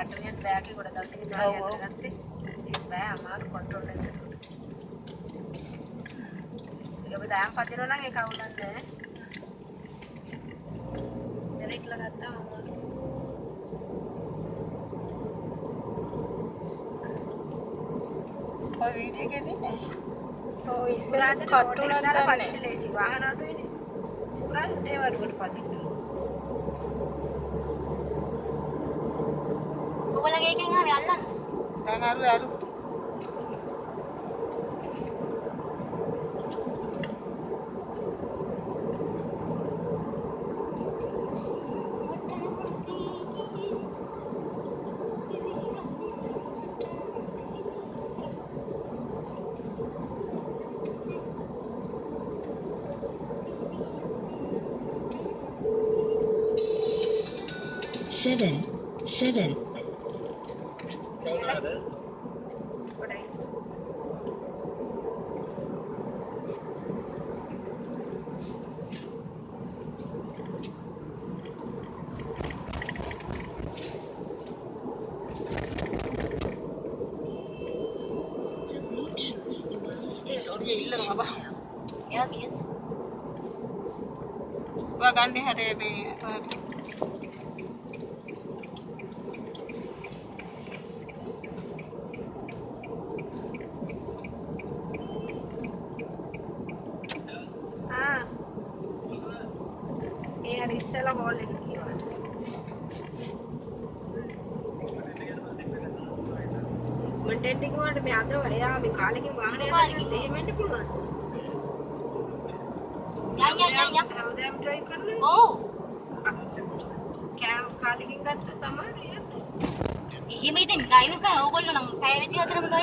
පාට වෙන බෑග් එක කොට දවසක දාලා යන්න ගත්තේ. ඒක බෑ අමාරු කන්ට්‍රෝල් එකට. ඒක ඔබ දැන් පදිනවා නම් ඒක අවුලක් නෑ. දෙනෙක් ලගත්තාම අමාරු. ඔය වීඩියෝ එකේ තින්නේ. ඔය ඉස්සරහට කටුණක් දාලා පදින්න ලේසි වාහන අඩුයිනේ. සුරාද දේවරුවට පදින්න. ඔයගොල්ලගේ එකෙන් හරි අල්ලන්න. දැන් අරු seven. ගොඩයි. The Bluetooth device is ඔය ඉල්ලනවා බා. එයා කියද? ඔයා ගන්නේ හැටේ මේ ඒ හරි ඉස්සෙල්ලා කෝල් එක කියවන්න. මම ටෙන්ඩින් වලට මේ අද එයා මේ කාලෙකින් වාහනේ යද්දි එහෙම වෙන්න පුළුවන්. යා. හැමදාම ඩ්‍රයිව් කරන්නේ. ඔව්. කාලෙකින් ගත්තා තමයි යන්නේ. එහෙම ඉතින් ඩ්‍රයිවිං කරන ඕගොල්ලෝ නම් පැය 24ම